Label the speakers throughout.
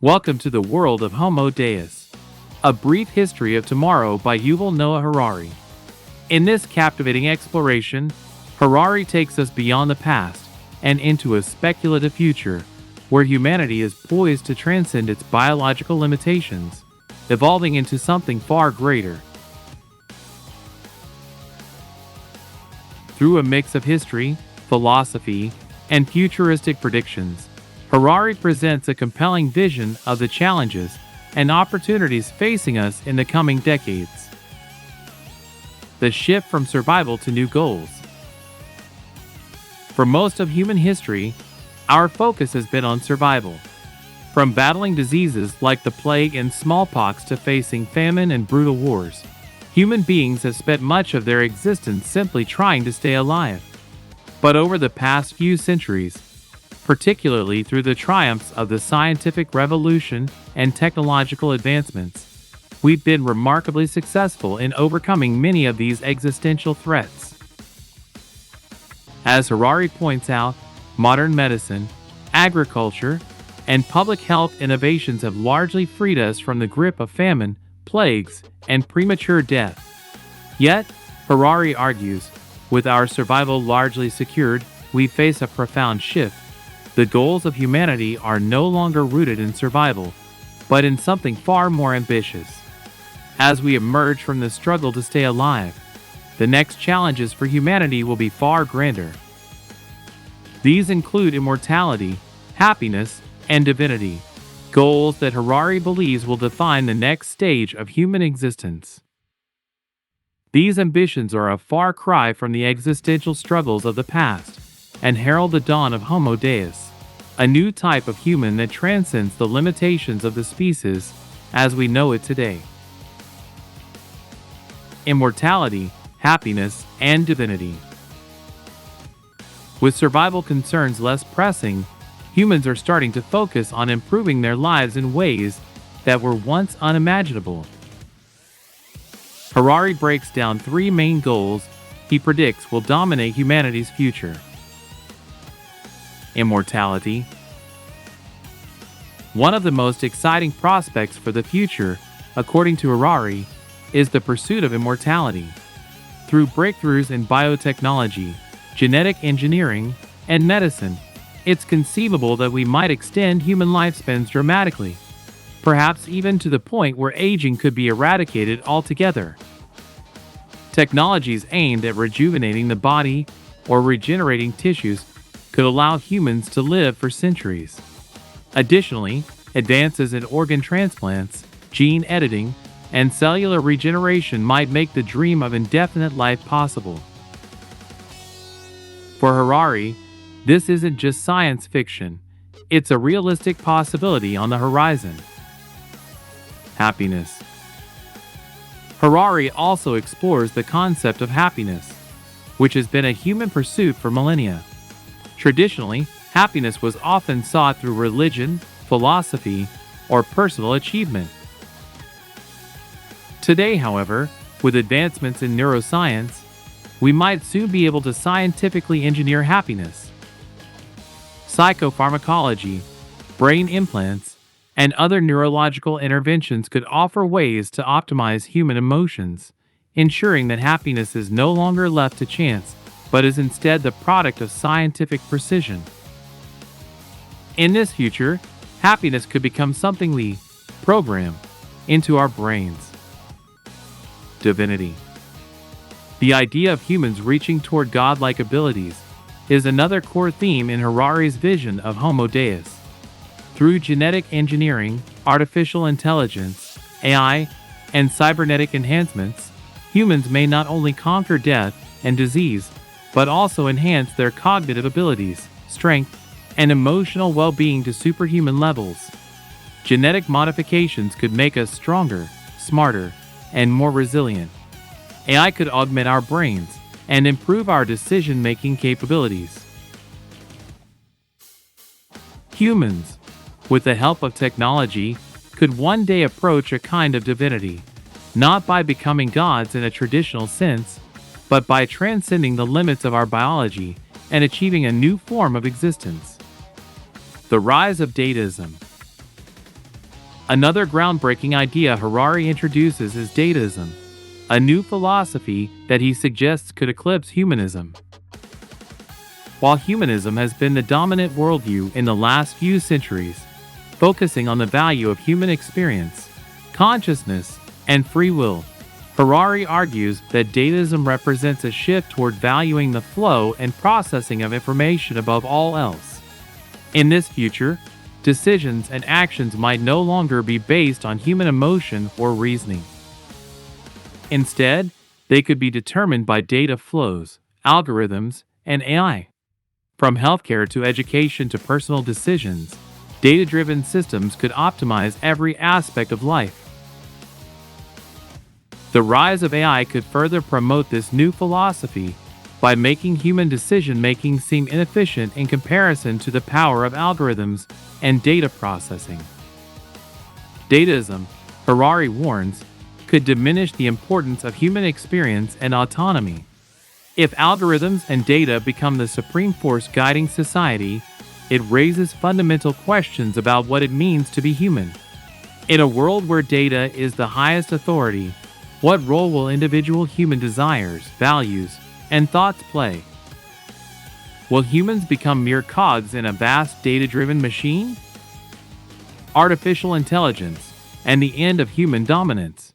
Speaker 1: Welcome to the world of Homo Deus, a brief history of tomorrow by Yuval Noah Harari. In this captivating exploration, Harari takes us beyond the past and into a speculative future where humanity is poised to transcend its biological limitations, evolving into something far greater. Through a mix of history, philosophy, and futuristic predictions, Harari presents a compelling vision of the challenges and opportunities facing us in the coming decades. The shift from survival to new goals. For most of human history, our focus has been on survival. From battling diseases like the plague and smallpox to facing famine and brutal wars, human beings have spent much of their existence simply trying to stay alive. But over the past few centuries, particularly through the triumphs of the scientific revolution and technological advancements, we've been remarkably successful in overcoming many of these existential threats. As Harari points out, modern medicine, agriculture, and public health innovations have largely freed us from the grip of famine, plagues, and premature death. Yet, Harari argues, with our survival largely secured, we face a profound shift. The goals of humanity are no longer rooted in survival, but in something far more ambitious. As we emerge from the struggle to stay alive, the next challenges for humanity will be far grander. These include immortality, happiness, and divinity, goals that Harari believes will define the next stage of human existence. These ambitions are a far cry from the existential struggles of the past and herald the dawn of Homo Deus, a new type of human that transcends the limitations of the species as we know it today. Immortality, happiness, and divinity. With survival concerns less pressing, humans are starting to focus on improving their lives in ways that were once unimaginable. Harari breaks down three main goals he predicts will dominate humanity's future. Immortality. One of the most exciting prospects for the future, according to Harari, is the pursuit of immortality. Through breakthroughs in biotechnology, genetic engineering, and medicine, it's conceivable that we might extend human lifespans dramatically, perhaps even to the point where aging could be eradicated altogether. Technologies aimed at rejuvenating the body or regenerating tissues could allow humans to live for centuries. Additionally, advances in organ transplants, gene editing, and cellular regeneration might make the dream of indefinite life possible. For Harari, this isn't just science fiction, it's a realistic possibility on the horizon. Happiness. Harari also explores the concept of happiness, which has been a human pursuit for millennia. Traditionally, happiness was often sought through religion, philosophy, or personal achievement. Today, however, with advancements in neuroscience, we might soon be able to scientifically engineer happiness. Psychopharmacology, brain implants, and other neurological interventions could offer ways to optimize human emotions, ensuring that happiness is no longer left to chance, but is instead the product of scientific precision. In this future, happiness could become something we program into our brains. Divinity. The idea of humans reaching toward godlike abilities is another core theme in Harari's vision of Homo Deus. Through genetic engineering, artificial intelligence, AI, and cybernetic enhancements, humans may not only conquer death and disease, but also enhance their cognitive abilities, strength, and emotional well-being to superhuman levels. Genetic modifications could make us stronger, smarter, and more resilient. AI could augment our brains and improve our decision-making capabilities. Humans, with the help of technology, could one day approach a kind of divinity, not by becoming gods in a traditional sense, but by transcending the limits of our biology and achieving a new form of existence. The rise of dataism. Another groundbreaking idea Harari introduces is dataism, a new philosophy that he suggests could eclipse humanism. While humanism has been the dominant worldview in the last few centuries, focusing on the value of human experience, consciousness, and free will, Harari argues that dataism represents a shift toward valuing the flow and processing of information above all else. In this future, decisions and actions might no longer be based on human emotion or reasoning. Instead, they could be determined by data flows, algorithms, and AI. From healthcare to education to personal decisions, data-driven systems could optimize every aspect of life. The rise of AI could further promote this new philosophy by making human decision-making seem inefficient in comparison to the power of algorithms and data processing. Dataism, Harari warns, could diminish the importance of human experience and autonomy. If algorithms and data become the supreme force guiding society, it raises fundamental questions about what it means to be human. In a world where data is the highest authority, what role will individual human desires, values, and thoughts play? Will humans become mere cogs in a vast data-driven machine? Artificial intelligence and the end of human dominance.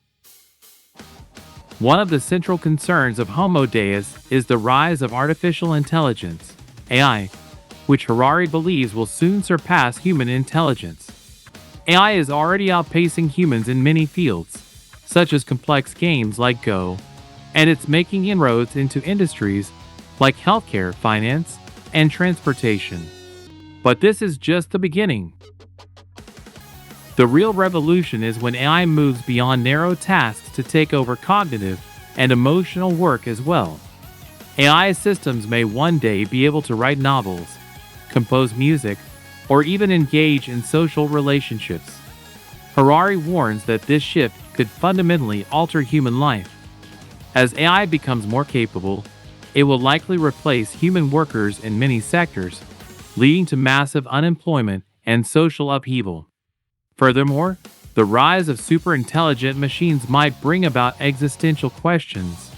Speaker 1: One of the central concerns of Homo Deus is the rise of artificial intelligence, AI, which Harari believes will soon surpass human intelligence. AI is already outpacing humans in many fields, such as complex games like Go, and it's making inroads into industries like healthcare, finance, and transportation. But this is just the beginning. The real revolution is when AI moves beyond narrow tasks to take over cognitive and emotional work as well. AI systems may one day be able to write novels, compose music, or even engage in social relationships. Harari warns that this shift could fundamentally alter human life. As AI becomes more capable, it will likely replace human workers in many sectors, leading to massive unemployment and social upheaval. Furthermore, the rise of superintelligent machines might bring about existential questions.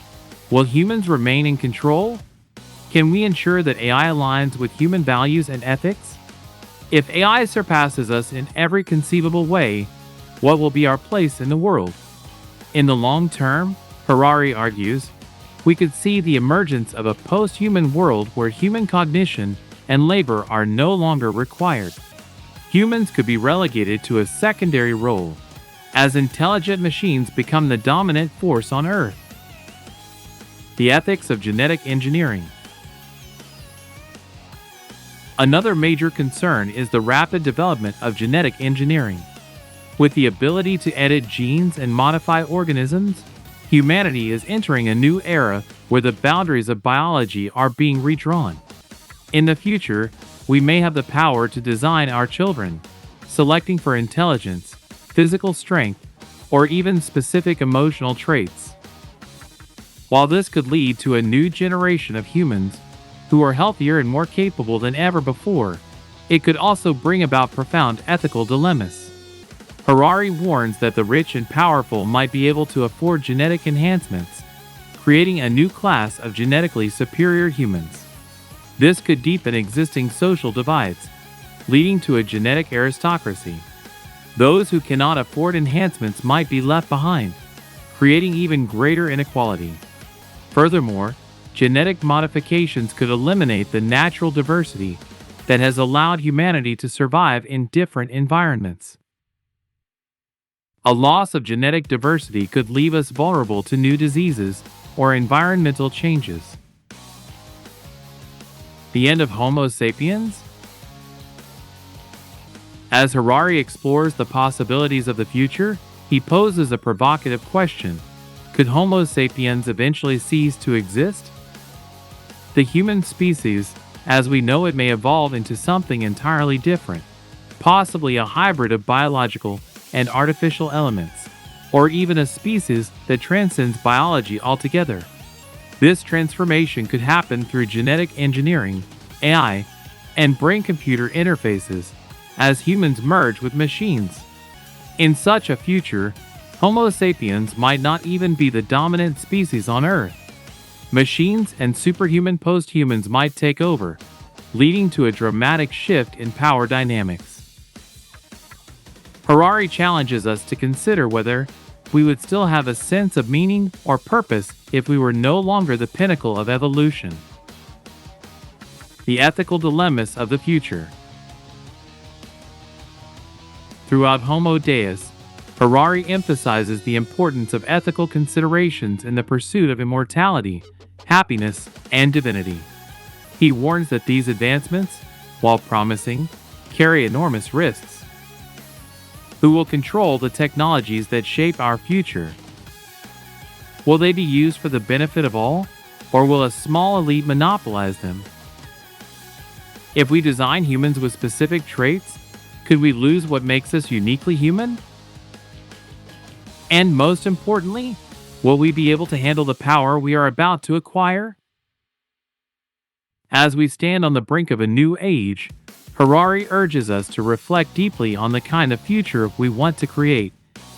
Speaker 1: Will humans remain in control? Can we ensure that AI aligns with human values and ethics? If AI surpasses us in every conceivable way, what will be our place in the world? In the long term, Harari argues, we could see the emergence of a post-human world where human cognition and labor are no longer required. Humans could be relegated to a secondary role, as intelligent machines become the dominant force on Earth. The ethics of genetic engineering. Another major concern is the rapid development of genetic engineering. With the ability to edit genes and modify organisms, humanity is entering a new era where the boundaries of biology are being redrawn. In the future, we may have the power to design our children, selecting for intelligence, physical strength, or even specific emotional traits. While this could lead to a new generation of humans who are healthier and more capable than ever before, it could also bring about profound ethical dilemmas. Harari warns that the rich and powerful might be able to afford genetic enhancements, creating a new class of genetically superior humans. This could deepen existing social divides, leading to a genetic aristocracy. Those who cannot afford enhancements might be left behind, creating even greater inequality. Furthermore, genetic modifications could eliminate the natural diversity that has allowed humanity to survive in different environments. A loss of genetic diversity could leave us vulnerable to new diseases or environmental changes. The end of Homo sapiens? As Harari explores the possibilities of the future, he poses a provocative question. Could Homo sapiens eventually cease to exist? The human species, as we know it, may evolve into something entirely different, possibly a hybrid of biological and artificial elements, or even a species that transcends biology altogether. This transformation could happen through genetic engineering, AI, and brain-computer interfaces as humans merge with machines. In such a future, Homo sapiens might not even be the dominant species on Earth. Machines and superhuman posthumans might take over, leading to a dramatic shift in power dynamics. Harari challenges us to consider whether we would still have a sense of meaning or purpose if we were no longer the pinnacle of evolution. The ethical dilemmas of the future. Throughout Homo Deus, Harari emphasizes the importance of ethical considerations in the pursuit of immortality, happiness, and divinity. He warns that these advancements, while promising, carry enormous risks. Who will control the technologies that shape our future? Will they be used for the benefit of all, or will a small elite monopolize them? If we design humans with specific traits, could we lose what makes us uniquely human? And most importantly, will we be able to handle the power we are about to acquire? As we stand on the brink of a new age, Harari urges us to reflect deeply on the kind of future we want to create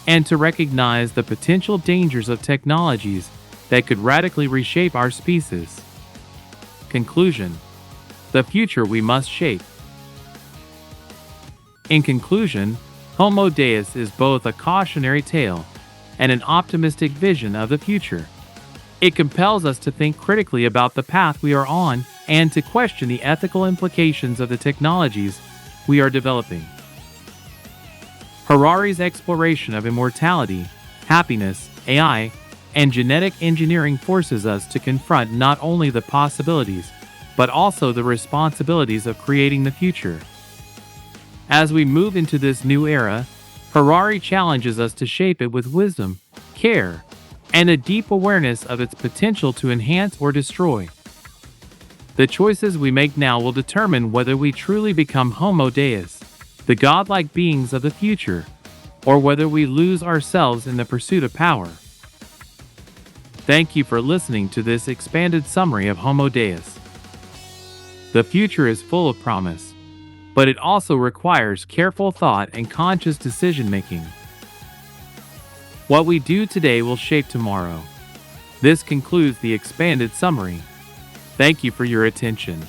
Speaker 1: and to recognize the potential dangers of technologies that could radically reshape our species. Conclusion: the future we must shape. In conclusion, Homo Deus is both a cautionary tale and an optimistic vision of the future. It compels us to think critically about the path we are on and to question the ethical implications of the technologies we are developing. Harari's exploration of immortality, happiness, AI, and genetic engineering forces us to confront not only the possibilities, but also the responsibilities of creating the future. As we move into this new era, Harari challenges us to shape it with wisdom, care, and a deep awareness of its potential to enhance or destroy. The choices we make now will determine whether we truly become Homo Deus, the godlike beings of the future, or whether we lose ourselves in the pursuit of power. Thank you for listening to this expanded summary of Homo Deus. The future is full of promise, but it also requires careful thought and conscious decision-making. What we do today will shape tomorrow. This concludes the expanded summary. Thank you for your attention.